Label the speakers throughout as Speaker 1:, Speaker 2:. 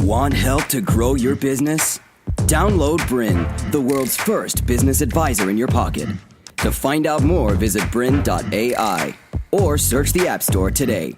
Speaker 1: Want help to grow your business? Download BRiN, the world's first business advisor in your pocket. To find out more, visit BRiN.ai or search the App Store today.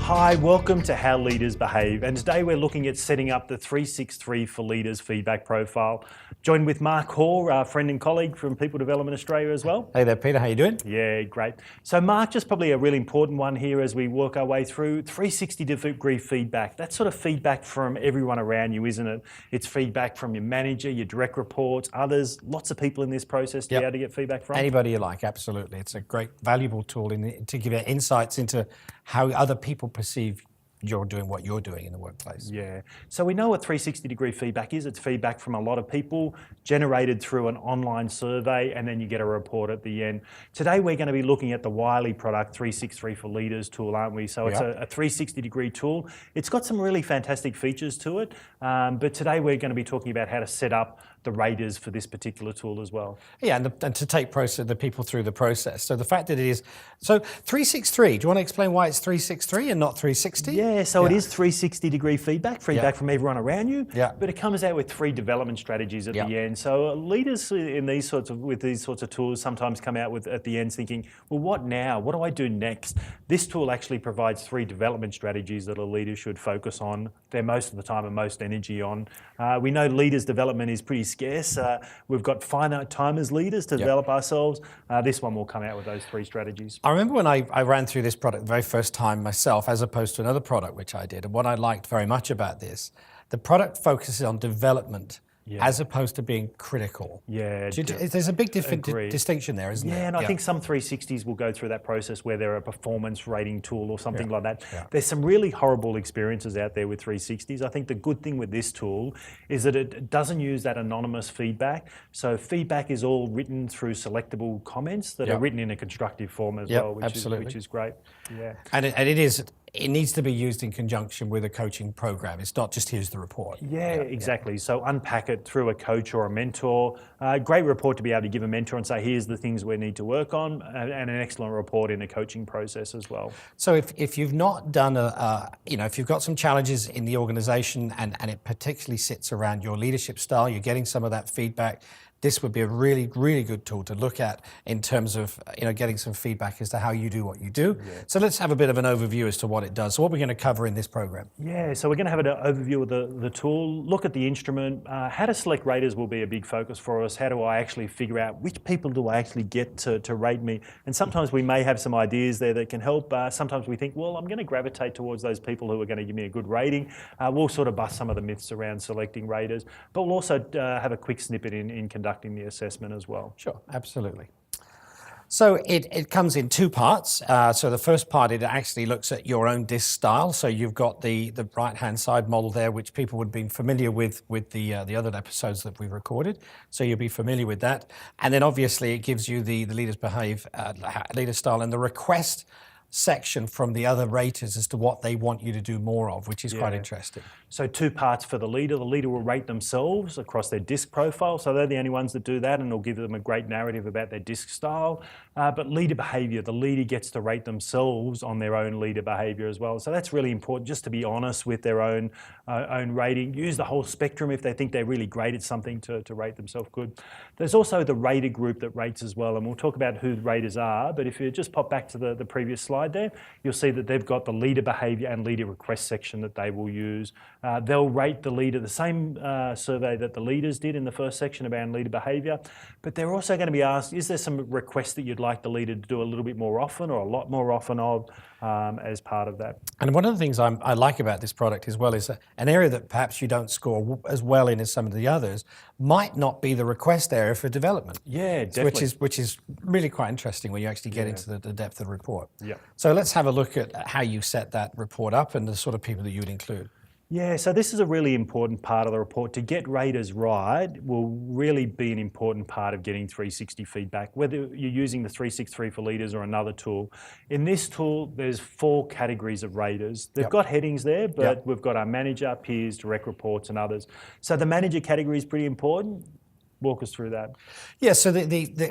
Speaker 2: Hi, welcome to How Leaders Behave, and today we're looking at setting up the 363 for Leaders feedback profile. Joined with Mark Hoare, our friend and colleague from People Development Australia as well.
Speaker 3: Hey there, Peter, how you doing?
Speaker 2: Yeah, great. So Mark, just probably a really important one here as we work our way through 360-degree feedback. That's sort of feedback from everyone around you, isn't it? It's feedback from your manager, your direct reports, others, lots of people in this process to be able to get feedback from.
Speaker 3: Anybody you like, absolutely. It's a great, valuable tool to give you insights into how other people perceive you're doing what you're doing in the workplace.
Speaker 2: Yeah. So we know what 360-degree feedback is. It's feedback from a lot of people generated through an online survey, and then you get a report at the end. Today we're going to be looking at the Wiley product 363 for Leaders tool, aren't we? So it's a 360-degree tool. It's got some really fantastic features to it, but today we're going to be talking about how to set up the raters for this particular tool as well.
Speaker 3: Yeah, and to take the people through the process. So the fact that it is, so 363, do you want to explain why it's 363 and not 360?
Speaker 2: Yeah, so it is 360-degree feedback from everyone around you, but it comes out with 3 development strategies at the end. So leaders with these sorts of tools sometimes come out with at the end thinking, well, what now? What do I do next? This tool actually provides 3 development strategies that a leader should focus on. They're most of the time and most energy on. We know leaders development is pretty scarce. We've got finite time as leaders to develop ourselves. This one will come out with those 3 strategies.
Speaker 3: I remember when I ran through this product the very first time myself, as opposed to another product which I did, and what I liked very much about this, the product focuses on development as opposed to being critical.
Speaker 2: Yeah,
Speaker 3: there's a big distinction there, isn't there?
Speaker 2: Yeah, and I think some 360s will go through that process where they're a performance rating tool or something like that. There's some really horrible experiences out there with 360s. I think the good thing with this tool is that it doesn't use that anonymous feedback. So feedback is all written through selectable comments that are written in a constructive form as well, which is great. Yeah,
Speaker 3: and it needs to be used in conjunction with a coaching program. It's not just here's the report.
Speaker 2: Yeah, exactly. So unpack it through a coach or a mentor. Great report to be able to give a mentor and say, here's the things we need to work on, and an excellent report in a coaching process as well.
Speaker 3: So if you've not done if you've got some challenges in the organization and it particularly sits around your leadership style, you're getting some of that feedback, this would be a really, really good tool to look at in terms of getting some feedback as to how you do what you do. Yeah. So let's have a bit of an overview as to what it does. So what we're going to cover in this program.
Speaker 2: Yeah, so we're going to have an overview of the tool, look at the instrument. How to select raters will be a big focus for us. How do I actually figure out which people do I actually get to rate me? And sometimes we may have some ideas there that can help. Sometimes we think, well, I'm going to gravitate towards those people who are going to give me a good rating. We'll sort of bust some of the myths around selecting raters, but we'll also have a quick snippet in conducting the assessment as well.
Speaker 3: Sure, absolutely. So it comes in 2 parts. So the first part, it actually looks at your own disc style. So you've got the right-hand side model there, which people would have been familiar with the other episodes that we've recorded. So you'll be familiar with that. And then obviously it gives you the Leaders Behave leader style and the request section from the other raters as to what they want you to do more of, which is quite interesting. So
Speaker 2: 2 parts for the leader. The leader will rate themselves across their disc profile. So they're the only ones that do that, and it'll give them a great narrative about their disc style. But leader behavior, the leader gets to rate themselves on their own leader behavior as well. So that's really important, just to be honest with their own rating. Use the whole spectrum if they think they're really great at something to rate themselves good. There's also the rater group that rates as well, and we'll talk about who the raters are. But if you just pop back to the previous slide there, you'll see that they've got the leader behavior and leader request section that they will use. They'll rate the leader, the same survey that the leaders did in the first section about leader behavior, but they're also going to be asked, is there some requests that you'd like the leader to do a little bit more often or a lot more often of as part of that?
Speaker 3: And one of the things I like about this product as well is an area that perhaps you don't score as well in as some of the others might not be the request area for development.
Speaker 2: Yeah, definitely.
Speaker 3: Which is really quite interesting when you actually get into the depth of the report.
Speaker 2: Yeah.
Speaker 3: So let's have a look at how you set that report up and the sort of people that you would include.
Speaker 2: Yeah, so this is a really important part of the report. To get raters right will really be an important part of getting 360 feedback, whether you're using the 363 for Leaders or another tool. In this tool, there's 4 categories of raters. They've got headings there, but we've got our manager, peers, direct reports, and others. So the manager category is pretty important. walk us through that.
Speaker 3: Yeah, so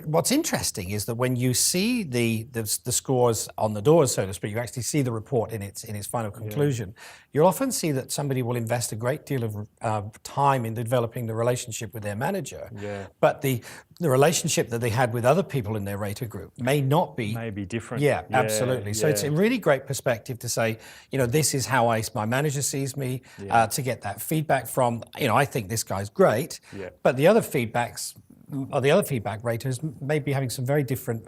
Speaker 3: what's interesting is that when you see the scores on the doors, so to speak, you actually see the report in its final conclusion. You'll often see that somebody will invest a great deal of time in developing the relationship with their manager, but the relationship that they had with other people in their rater group may not be.
Speaker 2: May be different.
Speaker 3: Yeah, absolutely. So it's a really great perspective to say, this is how my manager sees me, to get that feedback from, I think this guy's great, but the other feedback raters may be having some very different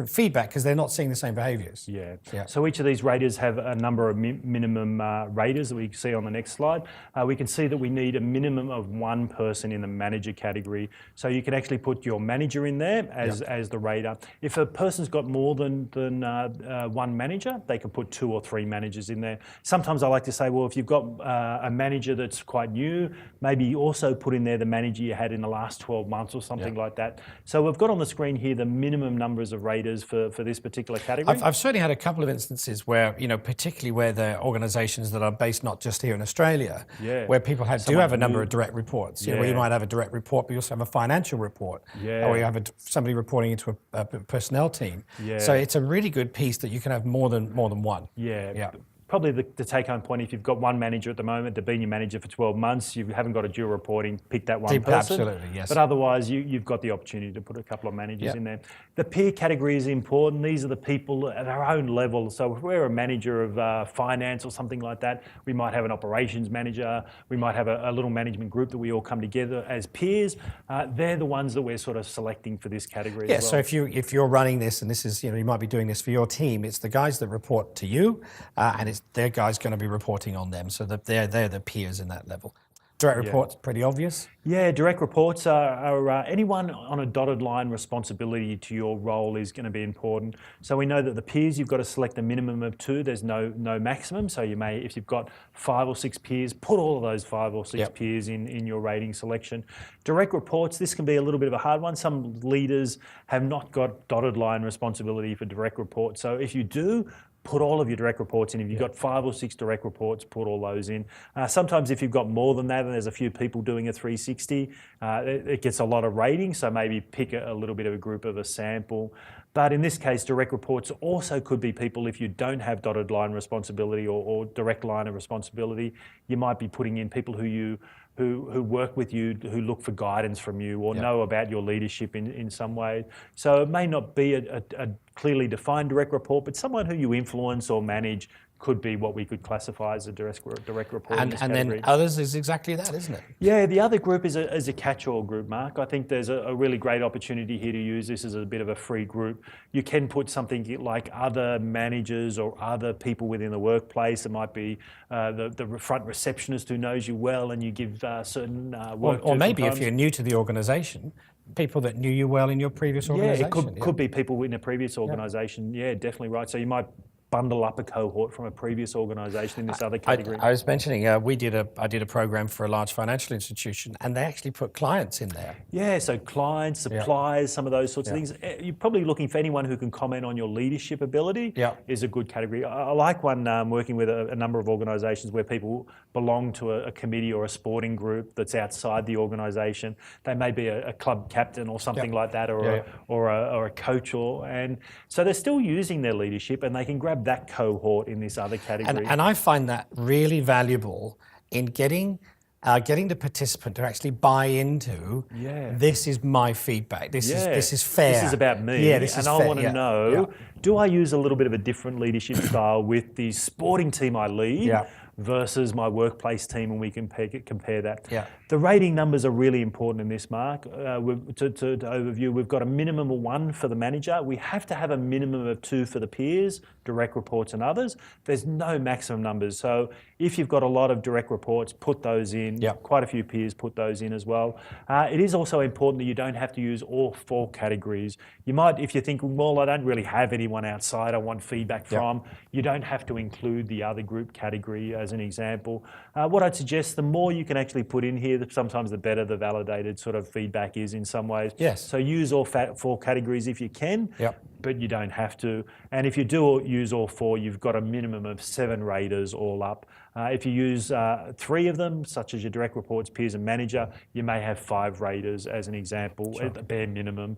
Speaker 3: feedback because they're not seeing the same behaviours.
Speaker 2: Yeah. So each of these raters have a number of minimum raters that we can see on the next slide. We can see that we need a minimum of one person in the manager category. So you can actually put your manager in there as the rater. If a person's got more than one manager, they can put 2 or 3 managers in there. Sometimes I like to say, well, if you've got a manager that's quite new, maybe also put in there the manager you had in the last 12 months or something like that. So we've got on the screen here the minimum numbers of raters for this particular category.
Speaker 3: I've certainly had a couple of instances where, particularly where they're organisations that are based not just here in Australia, where people do have a number of direct reports, where you might have a direct report, but you also have a financial report, or you have somebody reporting into a personnel team. So it's a really good piece that you can have more than one.
Speaker 2: Probably the take-home point, if you've got one manager at the moment, they've been your manager for 12 months, you haven't got a dual reporting, pick that one person.
Speaker 3: Absolutely, yes.
Speaker 2: But otherwise, you've got the opportunity to put a couple of managers in there. The peer category is important. These are the people at our own level. So if we're a manager of finance or something like that, we might have an operations manager, we might have a little management group that we all come together as peers. They're the ones that we're sort of selecting for this category as well.
Speaker 3: So if you're running this, and this is, you might be doing this for your team, it's the guys that report to you, and it's their guys going to be reporting on them, so that they're the peers in that level. Direct reports, pretty obvious.
Speaker 2: Yeah, direct reports are anyone on a dotted line responsibility to your role is going to be important. So we know that the peers, you've got to select a minimum of 2. There's no maximum. So you may, if you've got 5 or 6 peers, put all of those 5 or 6 peers in your rating selection. Direct reports, this can be a little bit of a hard one. Some leaders have not got dotted line responsibility for direct reports. So if you do, put all of your direct reports in. If you've got 5 or 6 direct reports, put all those in. Sometimes if you've got more than that and there's a few people doing a 360, it gets a lot of rating, so maybe pick a little bit of a group of a sample. But in this case, direct reports also could be people, if you don't have dotted line responsibility or direct line of responsibility, you might be putting in people who work with you, who look for guidance from you or know about your leadership in some way. So it may not be a clearly defined direct report, but someone who you influence or manage could be what we could classify as a direct report.
Speaker 3: And then others is exactly that, isn't it?
Speaker 2: Yeah, the other group is a catch-all group, Mark. I think there's a really great opportunity here to use this as a bit of a free group. You can put something like other managers or other people within the workplace. It might be the front receptionist who knows you well and you give certain work to.
Speaker 3: Or maybe if you're new to the organisation, people that knew you well in your previous organisation.
Speaker 2: Yeah, it could be people in a previous organisation. Yeah, definitely right. So you might bundle up a cohort from a previous organisation in this other category.
Speaker 3: I was mentioning I did a program for a large financial institution, and they actually put clients in there.
Speaker 2: Yeah, so clients, suppliers, some of those sorts of things. You're probably looking for anyone who can comment on your leadership ability. Is a good category. I like one working with a number of organisations where people belong to a committee or a sporting group that's outside the organisation. They may be a club captain or something like that, or a coach, and so they're still using their leadership, and they can grab that cohort in this other category.
Speaker 3: And I find that really valuable in getting the participant to actually buy into, this is my feedback, this is fair.
Speaker 2: This is about me,
Speaker 3: and
Speaker 2: I want to know, do I use a little bit of a different leadership style with the sporting team I lead versus my workplace team, and we can compare that. The rating numbers are really important in this, Mark. To overview, we've got a minimum of 1 for the manager. We have to have a minimum of 2 for the peers, direct reports and others. There's no maximum numbers. So if you've got a lot of direct reports, put those in. Quite a few peers, put those in as well. It is also important that you don't have to use all 4 categories. You might, if you think, well, I don't really have anyone outside I want feedback from, you don't have to include the other group category as an example. What I'd suggest, the more you can actually put in here, sometimes the better the validated sort of feedback is in some ways. So use all 4 categories if you can, but you don't have to. And if you do use all 4, you've got a minimum of 7 raters all up. If you use 3 of them, such as your direct reports, peers and manager, you may have 5 raters as an example, at the bare minimum,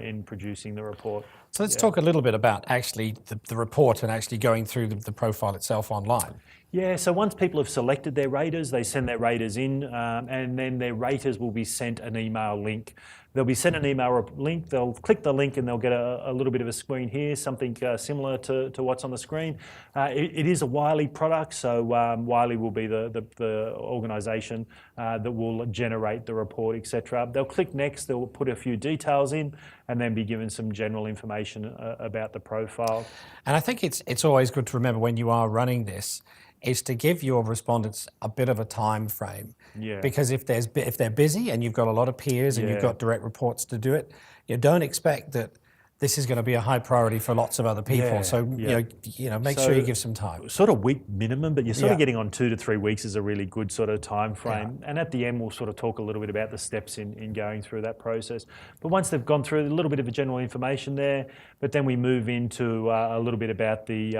Speaker 2: in producing the report.
Speaker 3: So let's talk a little bit about actually the report and actually going through the profile itself online.
Speaker 2: Yeah, so once people have selected their raters, they send their raters in, and then their raters will be sent an email link. They'll be sent an email link, they'll click the link and they'll get a little bit of a screen here, something similar to what's on the screen. It is a Wiley product, so Wiley will be the organisation that will generate the report, etc. They'll click next, they'll put a few details in, and then be given some general information about the profile.
Speaker 3: And I think it's always good to remember when you are running this, is to give your respondents a bit of a time frame.
Speaker 2: Yeah.
Speaker 3: Because if they're busy and you've got a lot of peers and you've got direct reports to do it, you don't expect that this is going to be a high priority for lots of other people.
Speaker 2: Yeah,
Speaker 3: so make sure you give some time.
Speaker 2: Sort of week minimum, but you're sort of getting on 2 to 3 weeks is a really good sort of time frame. And at the end, we'll sort of talk a little bit about the steps in going through that process. But once they've gone through a little bit of a general information there, but then we move into a little bit about the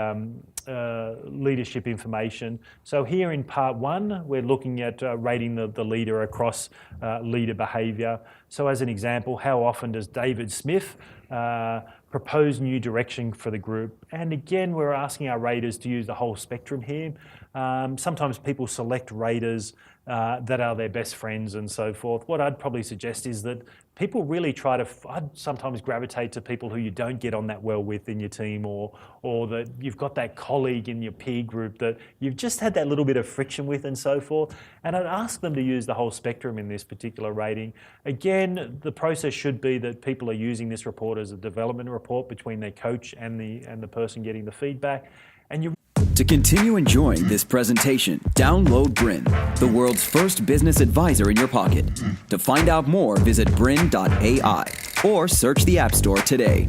Speaker 2: leadership information. So here in part 1, we're looking at rating the leader across leader behaviour. So as an example, how often does David Smith propose new direction for the group? And again, we're asking our raters to use the whole spectrum here. Sometimes people select raters that are their best friends and so forth. What I'd probably suggest is that people really I'd sometimes gravitate to people who you don't get on that well with in your team, or that you've got that colleague in your peer group that you've just had that little bit of friction with and so forth. And I'd ask them to use the whole spectrum in this particular rating. Again, the process should be that people are using this report as a development report between their coach and the person getting the feedback. And
Speaker 1: to continue enjoying this presentation, download BRiN, the world's first business advisor in your pocket. To find out more, visit BRiN.ai or search the App Store today.